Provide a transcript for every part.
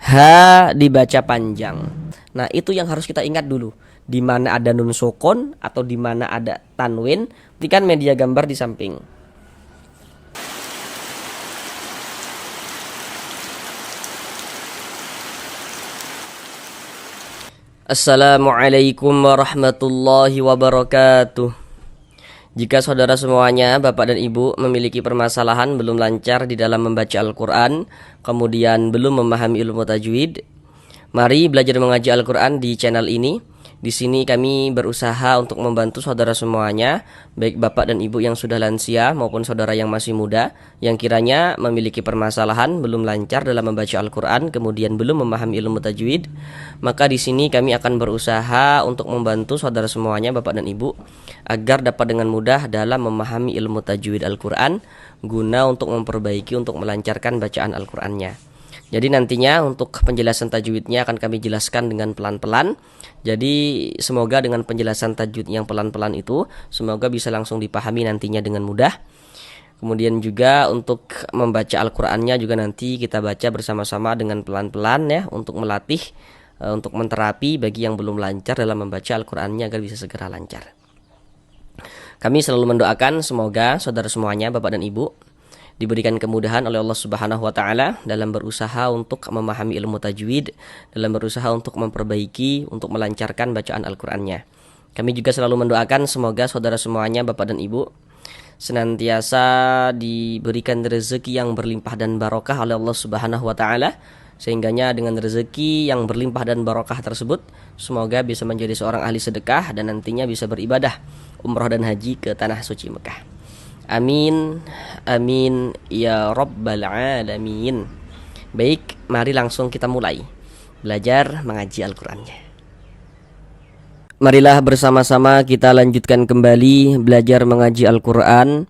Ha dibaca panjang. Nah, itu yang harus kita ingat dulu. Di mana ada nun sukun atau di mana ada tanwin, ketikkan media gambar di samping. Assalamualaikum warahmatullahi wabarakatuh. Jika saudara semuanya, Bapak dan Ibu, memiliki permasalahan belum lancar di dalam membaca Al-Quran, kemudian belum memahami ilmu tajwid, mari belajar mengaji Al-Quran di channel ini. Di sini kami berusaha untuk membantu saudara semuanya, baik Bapak dan Ibu yang sudah lansia maupun saudara yang masih muda, yang kiranya memiliki permasalahan belum lancar dalam membaca Al-Quran, kemudian belum memahami ilmu tajwid. Maka di sini kami akan berusaha untuk membantu saudara semuanya, Bapak dan Ibu, agar dapat dengan mudah dalam memahami ilmu tajwid Al-Quran, guna untuk memperbaiki, untuk melancarkan bacaan Al-Qurannya. Jadi nantinya untuk penjelasan tajwidnya akan kami jelaskan dengan pelan-pelan. Jadi semoga dengan penjelasan tajwid yang pelan-pelan itu, semoga bisa langsung dipahami nantinya dengan mudah. Kemudian juga untuk membaca Al-Qurannya juga nanti kita baca bersama-sama dengan pelan-pelan ya, untuk melatih, untuk menterapi bagi yang belum lancar dalam membaca Al-Qurannya agar bisa segera lancar. Kami selalu mendoakan semoga saudara semuanya, Bapak dan Ibu, diberikan kemudahan oleh Allah Subhanahu wa taala dalam berusaha untuk memahami ilmu tajwid, dalam berusaha untuk memperbaiki, untuk melancarkan bacaan Al-Qur'annya. Kami juga selalu mendoakan semoga saudara semuanya, Bapak dan Ibu, senantiasa diberikan rezeki yang berlimpah dan barokah oleh Allah Subhanahu wa taala, sehingganya dengan rezeki yang berlimpah dan barokah tersebut semoga bisa menjadi seorang ahli sedekah dan nantinya bisa beribadah umrah dan haji ke tanah suci Mekah. Amin, amin, ya rabbal alamin. Baik, mari langsung kita mulai belajar mengaji Al-Qur'annya. Marilah bersama-sama kita lanjutkan kembali belajar mengaji Al-Qur'an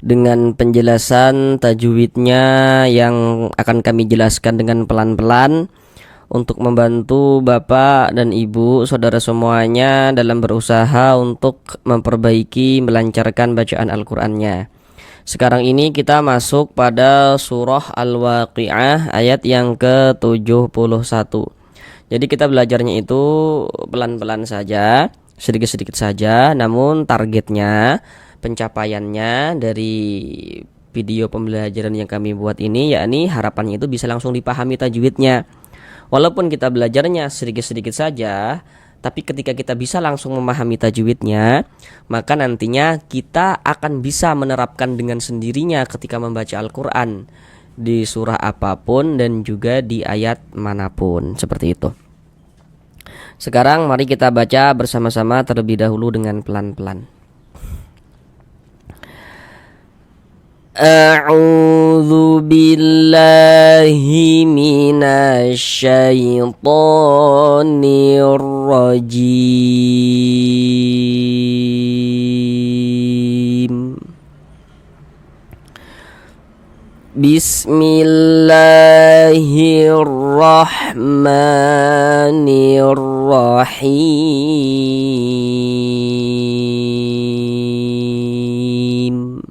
dengan penjelasan tajwidnya yang akan kami jelaskan dengan pelan-pelan, untuk membantu Bapak dan Ibu, saudara semuanya dalam berusaha untuk memperbaiki, melancarkan bacaan Al-Qur'annya. Sekarang ini kita masuk pada surah Al-Waqi'ah ayat yang ke-71. Jadi kita belajarnya itu pelan-pelan saja, sedikit-sedikit saja, namun targetnya, pencapaiannya dari video pembelajaran yang kami buat ini, yakni harapannya itu bisa langsung dipahami tajwidnya. Walaupun kita belajarnya sedikit-sedikit saja, tapi ketika kita bisa langsung memahami tajwidnya, maka nantinya kita akan bisa menerapkan dengan sendirinya ketika membaca Al-Quran di surah apapun dan juga di ayat manapun, seperti itu. Sekarang mari kita baca bersama-sama terlebih dahulu dengan pelan-pelan. A'udzu billahi minasy syaithanir rajim. Bismillahirrahmanirrahim.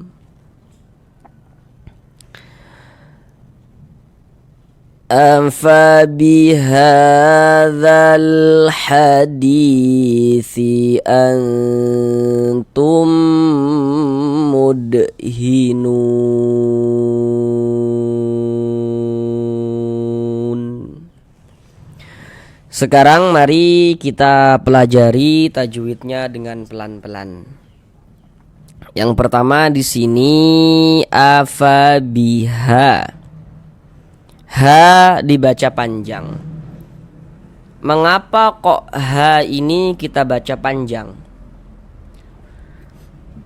Afabihadzal hadithi antum mudhinun. Sekarang mari kita pelajari tajwidnya dengan pelan-pelan. Yang pertama di sini afabiha. Ha dibaca panjang. Mengapa kok ha ini kita baca panjang?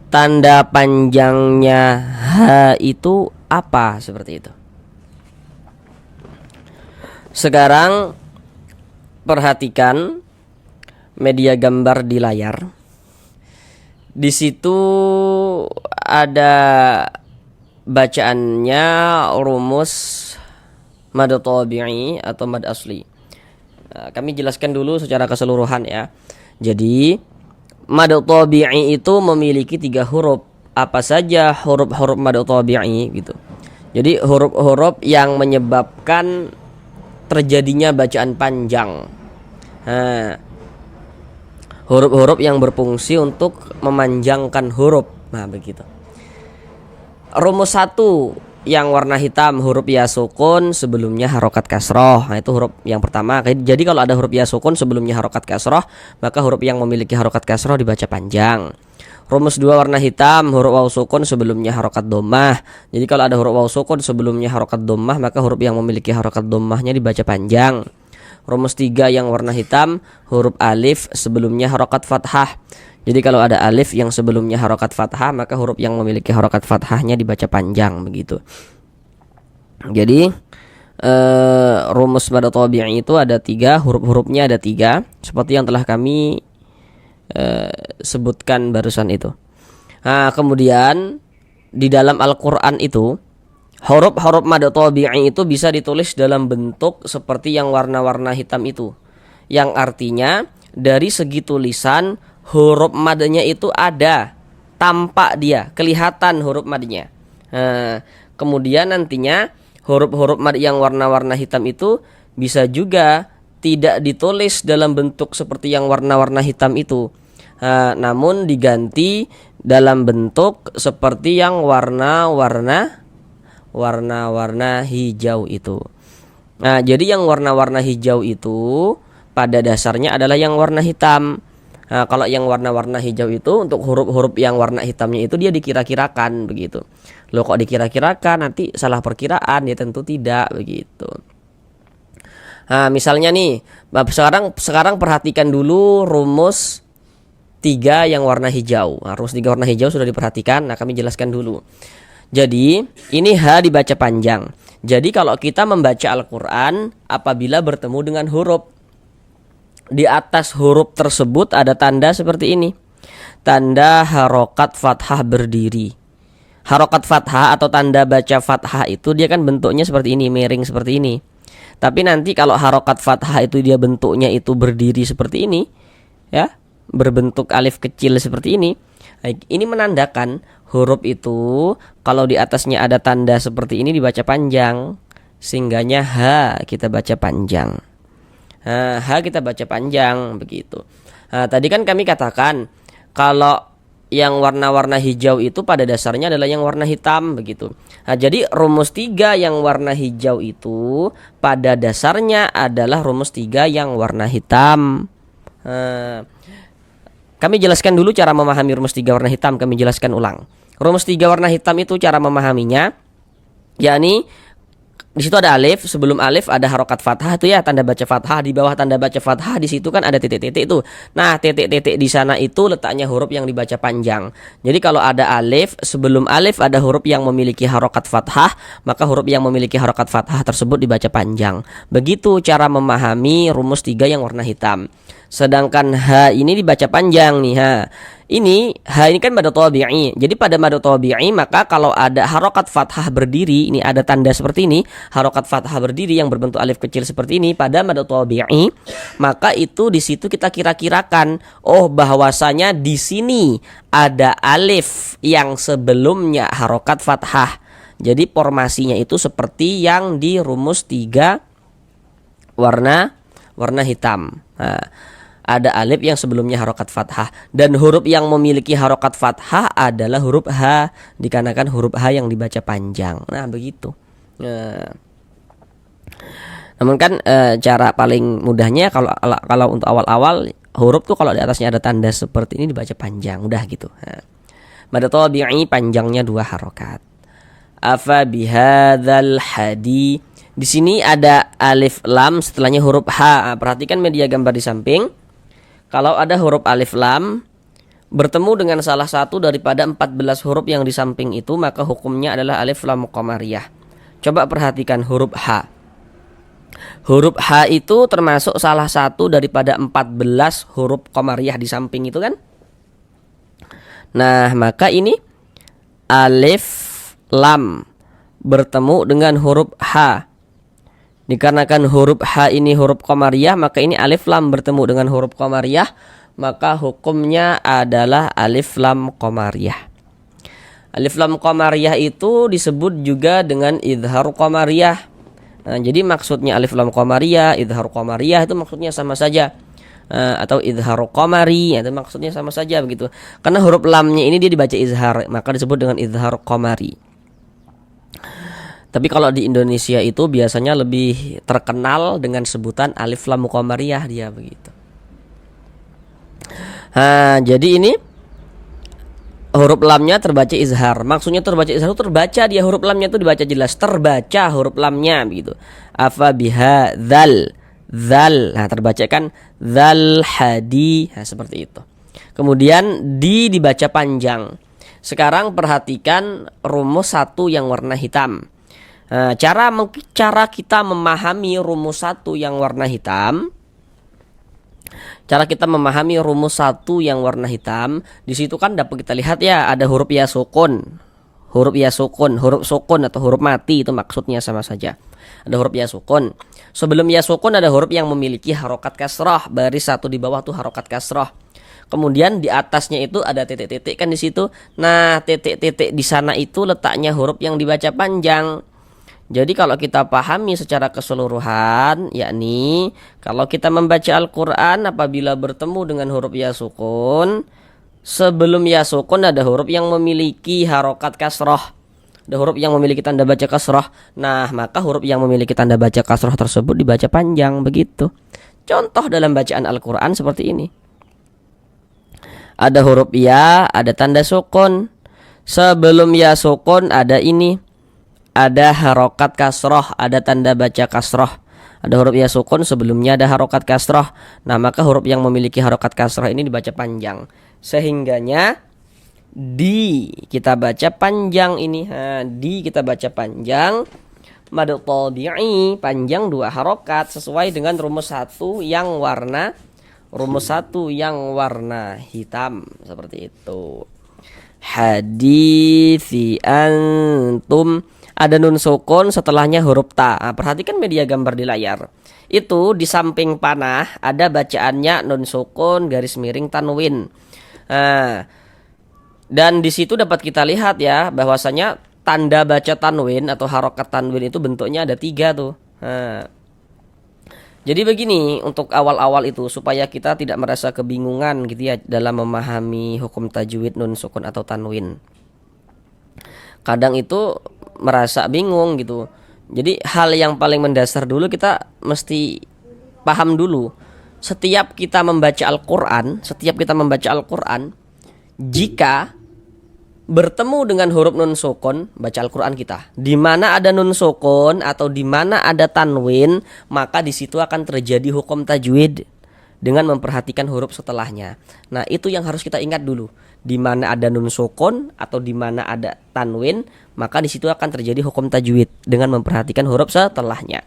Tanda panjangnya ha itu apa? Seperti itu. Sekarang perhatikan media gambar di layar. Di situ ada bacaannya rumus mad tabi'i atau mad asli. Kami jelaskan dulu secara keseluruhan ya. Jadi mad tabi'i itu memiliki 3 huruf. Apa saja huruf-huruf mad tabi'i gitu. Jadi huruf-huruf yang menyebabkan terjadinya bacaan panjang. Nah, huruf-huruf yang berfungsi untuk memanjangkan huruf. Nah, begitu. Rumus 1 yang warna hitam, huruf ya sukun sebelumnya harokat kasroh. Nah, itu huruf yang pertama. Jadi kalau ada huruf ya sukun sebelumnya harokat kasroh, maka huruf yang memiliki harokat kasroh dibaca panjang. Rumus 2 warna hitam, huruf waw sukun sebelumnya harokat dhammah. Jadi kalau ada huruf waw sukun sebelumnya harokat dhammah, maka huruf yang memiliki harokat dhammahnya dibaca panjang. Rumus 3 yang warna hitam, huruf alif sebelumnya harokat fathah. Jadi kalau ada alif yang sebelumnya harokat fathah, maka huruf yang memiliki harokat fathahnya dibaca panjang, begitu. Jadi rumus mad tabi'i itu ada 3, huruf-hurufnya ada 3, seperti yang telah kami sebutkan barusan itu. Nah, kemudian di dalam Al-Quran itu huruf-huruf mad tabi'i itu bisa ditulis dalam bentuk seperti yang warna-warna hitam itu, yang artinya dari segi tulisan huruf madnya itu ada, tampak dia, kelihatan huruf madnya. Nah, kemudian nantinya huruf-huruf mad yang warna-warna hitam itu bisa juga tidak ditulis dalam bentuk seperti yang warna-warna hitam itu, namun diganti dalam bentuk seperti yang warna-warna hijau itu. Nah, jadi yang warna-warna hijau itu pada dasarnya adalah yang warna hitam. Nah, kalau yang warna-warna hijau itu untuk huruf-huruf yang warna hitamnya itu dia dikira-kirakan, begitu. Loh, kok dikira-kirakan, nanti salah perkiraan? Ya tentu tidak, begitu. Nah, misalnya nih, sekarang perhatikan dulu rumus 3 yang warna hijau. Nah, rumus 3 warna hijau sudah diperhatikan. Nah, kami jelaskan dulu. Jadi ini H dibaca panjang. Jadi kalau kita membaca Al-Quran, apabila bertemu dengan huruf, di atas huruf tersebut ada tanda seperti ini, tanda harokat fathah berdiri. Harokat fathah atau tanda baca fathah itu dia kan bentuknya seperti ini, miring seperti ini. Tapi nanti kalau harokat fathah itu dia bentuknya itu berdiri seperti ini, ya, berbentuk alif kecil seperti ini. Ini menandakan huruf itu kalau di atasnya ada tanda seperti ini dibaca panjang, sehingganya H kita baca panjang. H kita baca panjang, begitu. Tadi kan kami katakan kalau yang warna-warna hijau itu pada dasarnya adalah yang warna hitam, begitu. Jadi rumus 3 yang warna hijau itu pada dasarnya adalah rumus 3 yang warna hitam. Kami jelaskan dulu cara memahami rumus 3 warna hitam. Kami jelaskan ulang. Rumus 3 warna hitam itu cara memahaminya, yakni di situ ada alif, sebelum alif ada harokat fathah itu ya, tanda baca fathah. Di bawah tanda baca fathah di situ kan ada titik-titik itu. Nah, titik-titik di sana itu letaknya huruf yang dibaca panjang. Jadi kalau ada alif, sebelum alif ada huruf yang memiliki harokat fathah, maka huruf yang memiliki harokat fathah tersebut dibaca panjang. Begitu cara memahami rumus 3 yang warna hitam. Sedangkan H ini dibaca panjang nih, H ini kan mad tabi'i. Jadi pada mad tabi'i maka kalau ada harokat fathah berdiri, ini ada tanda seperti ini, harokat fathah berdiri yang berbentuk alif kecil seperti ini pada mad tabi'i, maka itu di situ kita kira-kirakan, oh bahwasanya di sini ada alif yang sebelumnya harokat fathah. Jadi formasinya itu seperti yang di rumus 3 warna hitam. Ada alif yang sebelumnya harokat fathah, dan huruf yang memiliki harokat fathah adalah huruf H, dikarenakan huruf H yang dibaca panjang. Nah, begitu. Namun kan cara paling mudahnya kalau untuk awal-awal huruf tuh kalau di atasnya ada tanda seperti ini dibaca panjang, udah gitu. Mad tabi'i panjangnya 2 harokat. Afa bihadzal hadi. Di sini ada alif lam, setelahnya huruf H. Perhatikan media gambar di samping. Kalau ada huruf alif lam bertemu dengan salah satu daripada 14 huruf yang di samping itu, maka hukumnya adalah alif lam qamariyah. Coba perhatikan huruf H. Huruf H itu termasuk salah satu daripada 14 huruf qamariyah di samping itu kan. Nah, maka ini alif lam bertemu dengan huruf H. Dikarenakan huruf H ini huruf qamariyah, maka ini alif lam bertemu dengan huruf qamariyah, maka hukumnya adalah alif lam qamariyah. Alif lam qamariyah itu disebut juga dengan idhar qamariyah. Jadi maksudnya alif lam qamariyah, idhar qamariyah itu maksudnya sama saja. Atau idhar qamari itu maksudnya sama saja begitu. Karena huruf lamnya ini dia dibaca izhar, maka disebut dengan idhar qamari. Tapi kalau di Indonesia itu biasanya lebih terkenal dengan sebutan alif lam qamariyah dia begitu. Jadi ini huruf lamnya terbaca izhar. Maksudnya terbaca izhar itu terbaca dia huruf lamnya itu dibaca jelas, terbaca huruf lamnya begitu. Afa biha dzal. Dzal. Nah, terbaca kan dzal hadi. Nah, seperti itu. Kemudian dibaca panjang. Sekarang perhatikan rumus 1 yang warna hitam. Cara kita memahami rumus 1 yang warna hitam. Cara kita memahami rumus 1 yang warna hitam, di situ kan dapat kita lihat ya, ada huruf ya sukun. Huruf ya sukun, huruf sukun atau huruf mati itu maksudnya sama saja. Ada huruf ya sukun. Sebelum ya sukun ada huruf yang memiliki harokat kasrah, baris 1 di bawah tuh harokat kasrah. Kemudian di atasnya itu ada titik-titik kan di situ. Nah, titik-titik di sana itu letaknya huruf yang dibaca panjang. Jadi kalau kita pahami secara keseluruhan, yakni kalau kita membaca Al-Quran apabila bertemu dengan huruf ya sukun, sebelum ya sukun ada huruf yang memiliki harokat kasrah, ada huruf yang memiliki tanda baca kasrah. Nah, maka huruf yang memiliki tanda baca kasrah tersebut dibaca panjang begitu. Contoh dalam bacaan Al-Quran seperti ini. Ada huruf ya, ada tanda sukun. Sebelum ya sukun ada ini, ada harokat kasroh, ada tanda baca kasroh. Ada huruf ya sukun, sebelumnya ada harokat kasroh. Nah, maka huruf yang memiliki harokat kasroh ini dibaca panjang. Sehingganya di kita baca panjang ini. Di kita baca panjang. Mad tabi'i panjang 2 harokat sesuai dengan rumus 1 yang warna hitam seperti itu. Hadithi antum, ada nun sukun setelahnya huruf ta. Perhatikan media gambar di layar. Itu di samping panah ada bacaannya nun sukun garis miring tanwin. Dan di situ dapat kita lihat ya bahwasanya tanda baca tanwin atau harokat tanwin itu bentuknya ada 3 tuh. Jadi begini untuk awal-awal itu supaya kita tidak merasa kebingungan gitu ya dalam memahami hukum tajwid nun sukun atau tanwin. Kadang itu merasa bingung gitu. Jadi hal yang paling mendasar dulu kita mesti paham dulu. Setiap kita membaca Al-Quran, jika bertemu dengan huruf nun sukun, baca Al-Quran kita, di mana ada nun sukun atau di mana ada tanwin, maka di situ akan terjadi hukum tajwid dengan memperhatikan huruf setelahnya. Nah, itu yang harus kita ingat dulu. Di mana ada nun sukun atau di mana ada tanwin, maka di situ akan terjadi hukum tajwid dengan memperhatikan huruf setelahnya.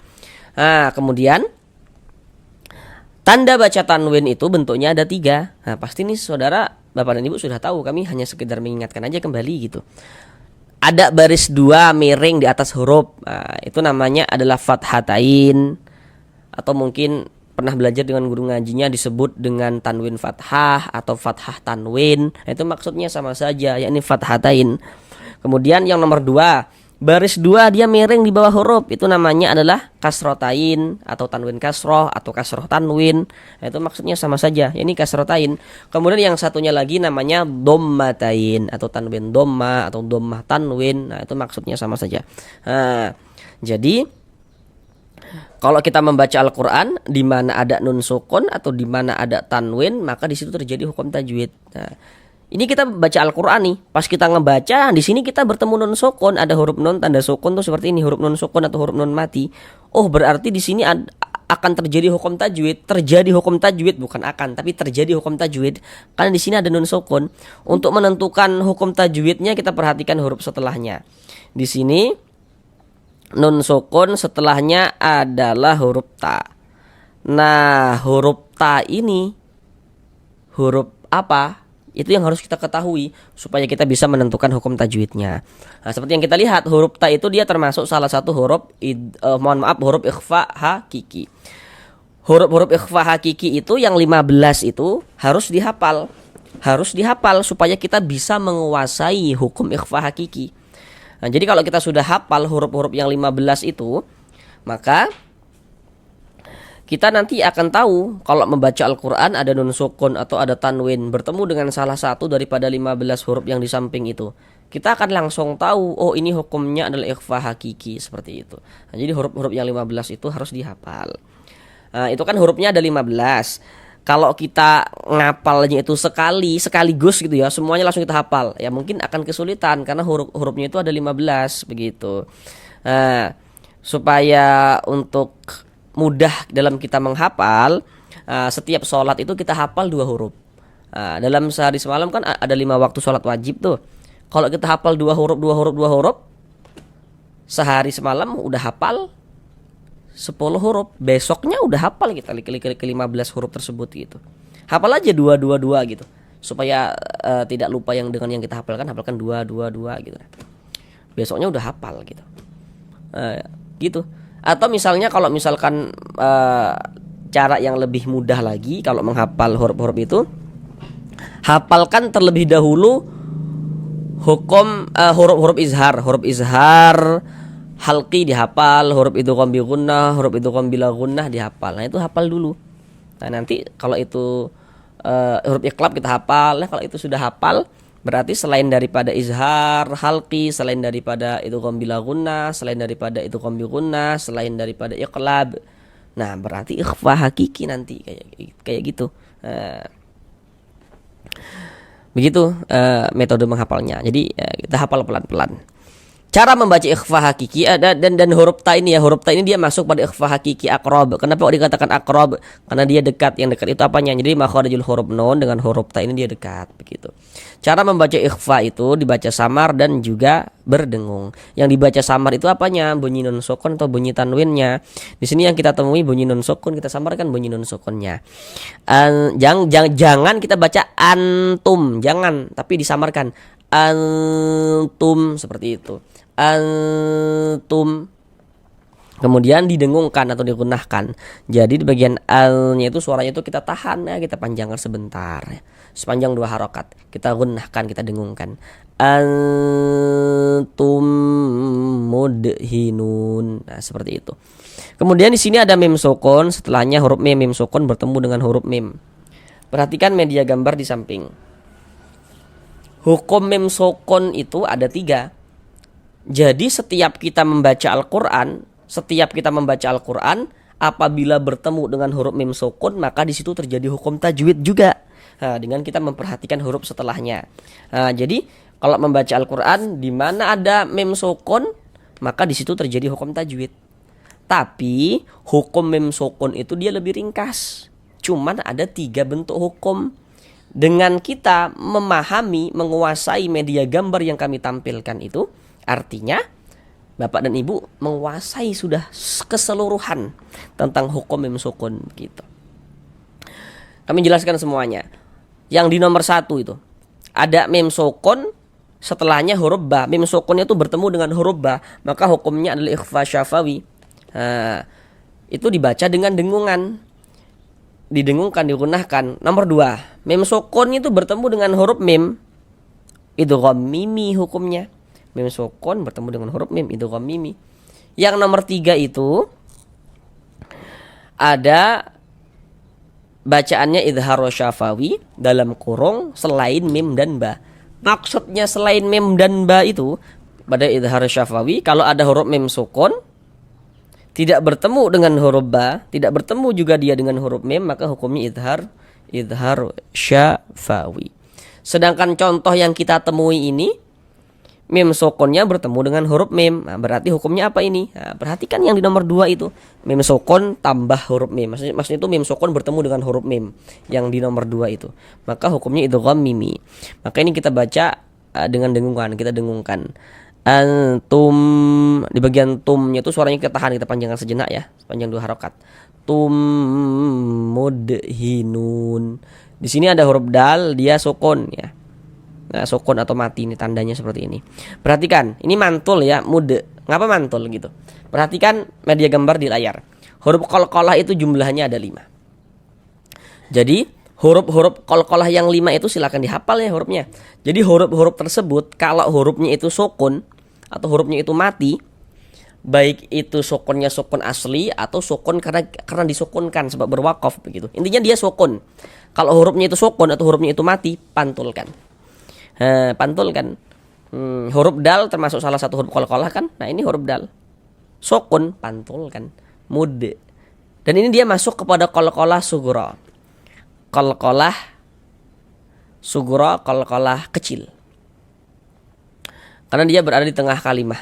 Nah, kemudian tanda baca tanwin itu bentuknya ada 3. Nah, pasti nih saudara, Bapak dan Ibu sudah tahu, kami hanya sekedar mengingatkan aja kembali gitu. Ada baris 2 miring di atas huruf. Nah, itu namanya adalah fathatain. Atau mungkin pernah belajar dengan guru ngajinya disebut dengan tanwin fathah atau fathah tanwin. Nah, itu maksudnya sama saja, yakni fathatain. Kemudian yang nomor 2, baris 2 dia miring di bawah huruf, itu namanya adalah kasrotain atau tanwin kasroh atau kasroh tanwin. Nah, itu maksudnya sama saja, ini kasrotain. Kemudian yang satunya lagi namanya dommatain atau tanwin domma atau dommah tanwin. Nah, itu maksudnya sama saja. Nah, jadi kalau kita membaca Al-Quran di mana ada nun sukun atau di mana ada tanwin, maka di situ terjadi hukum tajwid. Nah, ini kita baca Al-Quran nih, pas kita ngebaca di sini kita bertemu nun sukun, ada huruf nun tanda sukun tuh seperti ini, huruf nun sukun atau huruf nun mati. Oh, berarti di sini akan terjadi hukum tajwid. Terjadi hukum tajwid, bukan akan, tapi terjadi hukum tajwid karena di sini ada nun sukun. Untuk menentukan hukum tajwidnya kita perhatikan huruf setelahnya. Di sini nun sukun setelahnya adalah huruf ta. Nah, huruf ta ini huruf apa? Itu yang harus kita ketahui supaya kita bisa menentukan hukum tajwidnya. Nah, seperti yang kita lihat, huruf ta itu dia termasuk salah satu huruf huruf ikhfa hakiki. Huruf-huruf ikhfa hakiki itu yang 15 itu harus dihafal. Harus dihafal supaya kita bisa menguasai hukum ikhfa hakiki. Nah, jadi kalau kita sudah hafal huruf-huruf yang 15 itu, Maka kita nanti akan tahu kalau membaca Al-Quran ada nun sukun atau ada tanwin bertemu dengan salah satu daripada 15 huruf yang di samping itu. Kita akan langsung tahu, oh ini hukumnya adalah ikhfa hakiki, seperti itu. Nah, jadi huruf-huruf yang 15 itu harus dihafal. Nah, itu kan hurufnya ada 15. Kalau kita ngapalnya itu sekaligus gitu ya, semuanya langsung kita hafal, ya mungkin akan kesulitan karena hurufnya itu ada 15 begitu. Nah, supaya untuk mudah dalam kita menghafal, setiap sholat itu kita hafal 2 huruf. Dalam sehari semalam kan ada 5 waktu sholat wajib tuh. Kalau kita hafal 2 huruf, sehari semalam udah hafal 10 huruf. Besoknya udah hafal kita ke 15 huruf tersebut gitu. Hafal aja 2 gitu. Supaya tidak lupa dengan yang kita hafalkan 2 gitu. Besoknya udah hafal gitu. Gitu. Atau misalnya kalau misalkan cara yang lebih mudah lagi kalau menghafal huruf-huruf itu, hafalkan terlebih dahulu hukum huruf izhar halqi dihafal, huruf idgham bi gunnah, huruf idgham bila gunnah dihafal. Nah, itu hafal dulu. Nah, nanti kalau itu huruf iqlab kita hafal. Nah, kalau itu sudah hafal, berarti selain daripada izhar halqi, selain daripada idgham bila gunnah, selain daripada idgham bi gunnah, selain daripada iqlab, nah berarti ikhfa hakiki nanti kayak gitu. Begitu metode menghafalnya. Jadi kita hafal pelan-pelan. Cara membaca ikhfa hakiki dan huruf ta ini ya, huruf ta ini dia masuk pada ikhfa hakiki aqrab. Kenapa kok dikatakan aqrab? Karena dia dekat. Yang dekat itu apanya? Jadi makharijul huruf nun dengan huruf ta ini dia dekat begitu. Cara membaca ikhfa itu dibaca samar dan juga berdengung. Yang dibaca samar itu apanya? Bunyi nun sukun atau bunyi tanwinnya. Di sini yang kita temui bunyi nun sukun, kita samarkan bunyi nun sukunnya. Jangan kita baca antum, jangan, tapi disamarkan antum seperti itu. Antum. Kemudian didengungkan atau digunahkan. Jadi di bagian al-nya itu suaranya itu kita tahan ya, kita panjangkan sebentar ya. Sepanjang 2 harokat. Kita gunahkan, kita dengungkan. Antum mudhinun. Nah, seperti itu. Kemudian di sini ada mim sukun, setelahnya huruf mim sukun bertemu dengan huruf mim. Perhatikan media gambar di samping. Hukum mim sukun itu ada 3. Jadi setiap kita membaca Al-Quran, apabila bertemu dengan huruf mim sukun, maka di situ terjadi hukum tajwid juga. Nah, dengan kita memperhatikan huruf setelahnya. Nah, jadi kalau membaca Al-Quran di mana ada mim sukun, maka di situ terjadi hukum tajwid. Tapi hukum mim sukun itu dia lebih ringkas. Cuman ada 3 bentuk hukum. Dengan kita memahami, menguasai media gambar yang kami tampilkan itu, artinya Bapak dan Ibu menguasai sudah keseluruhan tentang hukum mim sukun gitu. Kami jelaskan semuanya. Yang di nomor 1 itu ada mim sukun, setelahnya huruf ba. Mim sukunnya itu bertemu dengan huruf ba, maka hukumnya adalah ikhfa syafawi. Nah, itu dibaca dengan dengungan. Didengungkan, digunahkan. Nomor 2, mim sukun itu bertemu dengan huruf mim, idgham mimi hukumnya. Mim sukun bertemu dengan huruf mim, idgham mimi. Yang nomor 3 itu ada bacaannya idhar syafawi dalam kurung selain mim dan ba. Maksudnya selain mim dan ba itu pada idhar syafawi, kalau ada huruf mim sukun tidak bertemu dengan huruf ba, tidak bertemu juga dia dengan huruf mim, maka hukumnya idhar syafawi. Sedangkan contoh yang kita temui ini, mim sukunnya bertemu dengan huruf mim. Nah, berarti hukumnya apa ini? Nah, perhatikan yang di nomor 2 itu, mim sukun tambah huruf mim. Maksudnya itu mim sukun bertemu dengan huruf mim yang di nomor 2 itu. Maka hukumnya idgham mimi. Maka ini kita baca dengan dengungan, kita dengungkan. Antum, di bagian tumnya itu suaranya kita tahan, kita panjangkan sejenak ya, sepanjang 2 harokat. Tum mudhinun. Di sini ada huruf dal, dia sukun ya. Nah, sukun atau mati ini tandanya seperti ini. Perhatikan, ini mantul ya, mud. Ngapa mantul gitu? Perhatikan media gambar di layar. Huruf qalqalah itu jumlahnya ada 5. Jadi huruf-huruf qalqalah yang 5 itu silakan dihafal ya hurufnya. Jadi huruf-huruf tersebut kalau hurufnya itu sukun atau hurufnya itu mati, baik itu sukunnya sukun asli atau sukun karena disukunkan sebab berwakaf begitu. Intinya dia sukun. Kalau hurufnya itu sukun atau hurufnya itu mati, pantulkan. Pantulkan. Huruf dal termasuk salah satu huruf qalqalah kan? Nah, ini huruf dal. Sukun, pantulkan. Mud. Dan ini dia masuk kepada qalqalah sughra. Qalqalah sughra, qalqalah kecil. Karena dia berada di tengah kalimah.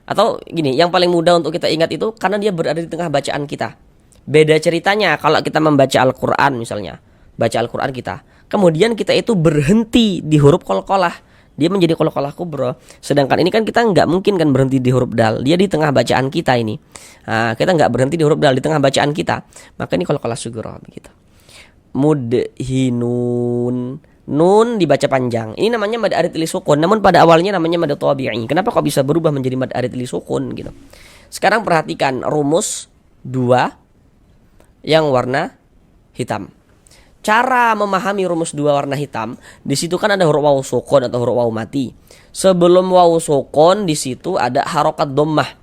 Atau gini, yang paling mudah untuk kita ingat itu karena dia berada di tengah bacaan kita. Beda ceritanya kalau kita membaca Al-Quran misalnya. Baca Al-Quran kita. Kemudian kita itu berhenti di huruf qalqalah. Dia menjadi qalqalah kubra. Sedangkan ini kan kita nggak mungkin kan berhenti di huruf dal. Dia di tengah bacaan kita ini. Nah, kita nggak berhenti di huruf dal, di tengah bacaan kita. Maka ini qalqalah sughra begitu. Mudhinun. Nun dibaca panjang. Ini namanya mad arid li sukun, namun pada awalnya namanya mad tabi'i. Kenapa kok bisa berubah menjadi mad arid li sukun gitu? Sekarang perhatikan rumus 2 yang warna hitam. Cara memahami rumus 2 warna hitam, di situ kan ada huruf wawu sukun atau huruf wawu mati. Sebelum wawu sukun di situ ada harokat dhammah.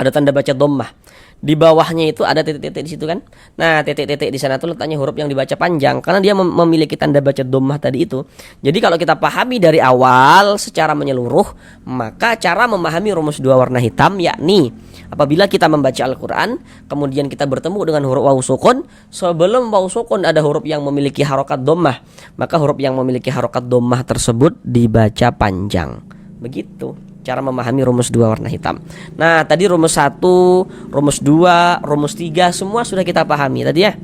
Ada tanda baca dhammah. Di bawahnya itu ada titik-titik di situ kan. Nah, titik-titik di sana tuh letaknya huruf yang dibaca panjang karena dia memiliki tanda baca dhammah tadi itu. Jadi kalau kita pahami dari awal secara menyeluruh, maka cara memahami rumus 2 warna hitam yakni apabila kita membaca Al-Qur'an, kemudian kita bertemu dengan huruf wawu sukun, sebelum wawu sukun ada huruf yang memiliki harokat dhammah, maka huruf yang memiliki harokat dhammah tersebut dibaca panjang. Begitu cara memahami rumus 2 warna hitam. Nah, tadi rumus 1, rumus 2, rumus 3 semua sudah kita pahami tadi ya.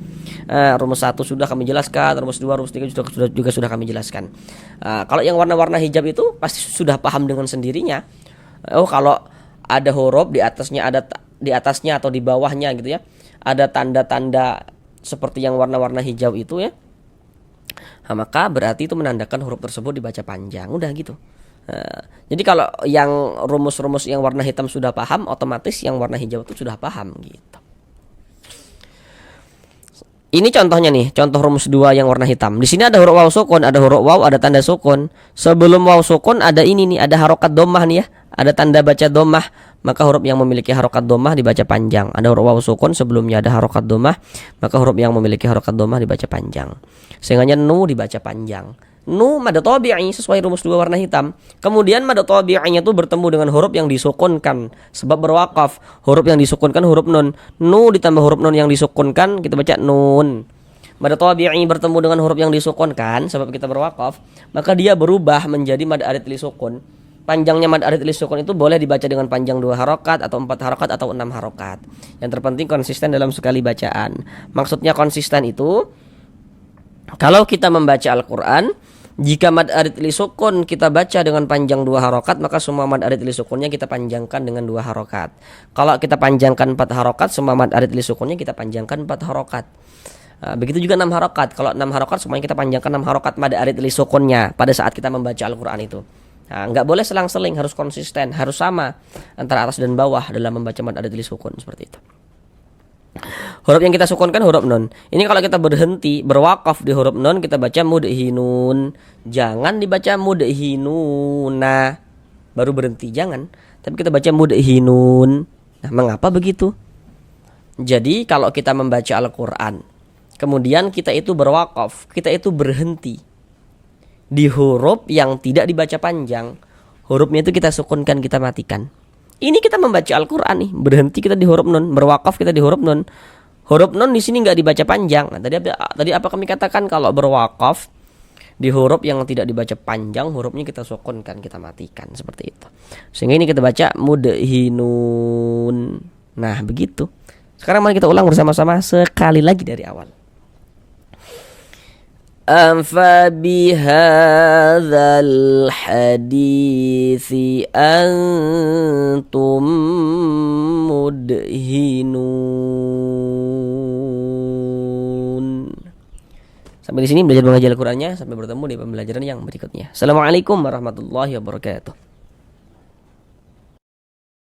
Rumus 1 sudah kami jelaskan, rumus 2, rumus 3 juga sudah kami jelaskan. Kalau yang warna-warna hijab itu pasti sudah paham dengan sendirinya. Oh, kalau ada huruf di atasnya atau di bawahnya gitu ya. Ada tanda-tanda seperti yang warna-warna hijau itu ya. Nah, maka berarti itu menandakan huruf tersebut dibaca panjang. Udah gitu. Jadi kalau yang rumus-rumus yang warna hitam sudah paham, otomatis yang warna hijau itu sudah paham gitu. Ini contohnya nih, contoh rumus 2 yang warna hitam. Di sini ada huruf waw sukun, ada huruf waw, ada tanda sukun. Sebelum waw sukun ada ini nih, ada harokat dhammah nih ya, ada tanda baca dhammah. Maka huruf yang memiliki harokat dhammah dibaca panjang. Ada huruf waw sukun, sebelumnya ada harokat dhammah, maka huruf yang memiliki harokat dhammah dibaca panjang. Sehingga nu dibaca panjang. Nu mad tabi'i sesuai rumus 2 warna hitam. Kemudian mad tabi'inya itu bertemu dengan huruf yang disukunkan sebab berwakaf. Huruf yang disukunkan huruf nun. Nu ditambah huruf nun yang disukunkan kita baca nun. Mad tabi'i bertemu dengan huruf yang disukunkan sebab kita berwakaf, maka dia berubah menjadi mad arid li sukun. Panjangnya mad arid li sukun itu boleh dibaca dengan panjang 2 harokat atau 4 harokat atau 6 harokat. Yang terpenting konsisten dalam sekali bacaan. Maksudnya konsisten itu kalau kita membaca Al-Qur'an, jika mad arid li sukun kita baca dengan panjang 2 harokat, maka semua mad arid li sukunnya kita panjangkan dengan 2 harokat. Kalau kita panjangkan 4 harokat, semua mad arid li sukunnya kita panjangkan 4 harokat. Begitu juga 6 harokat. Kalau 6 harokat semuanya kita panjangkan 6 harokat mad arid li sukunnya pada saat kita membaca Al-Quran itu. Nggak boleh selang-seling, harus konsisten, harus sama antara atas dan bawah dalam membaca mad arid li sukun seperti itu. Huruf yang kita sukunkan huruf nun. Ini kalau kita berhenti berwakaf di huruf nun, kita baca mudhinun. Jangan dibaca mudhinuna baru berhenti, jangan. Tapi kita baca mudhinun. Nah, mengapa begitu? Jadi kalau kita membaca Al-Qur'an, kemudian kita itu berwakaf, kita itu berhenti di huruf yang tidak dibaca panjang, hurufnya itu kita sukunkan, kita matikan. Ini kita membaca Al-Qur'an nih, berhenti kita di huruf nun, berwakaf kita di huruf nun. Huruf nun di sini nggak dibaca panjang. Nah, tadi apa kami katakan kalau berwakaf di huruf yang tidak dibaca panjang, hurufnya kita sukunkan, kita matikan seperti itu. Sehingga ini kita baca mudhinun. Nah, begitu. Sekarang mari kita ulang bersama-sama sekali lagi dari awal. Fabihadzal hadithi antum mudhinun. Sampai di sini belajar mengaji Al-Qur'annya, sampai bertemu di pembelajaran yang berikutnya. Assalamualaikum warahmatullahi wabarakatuh.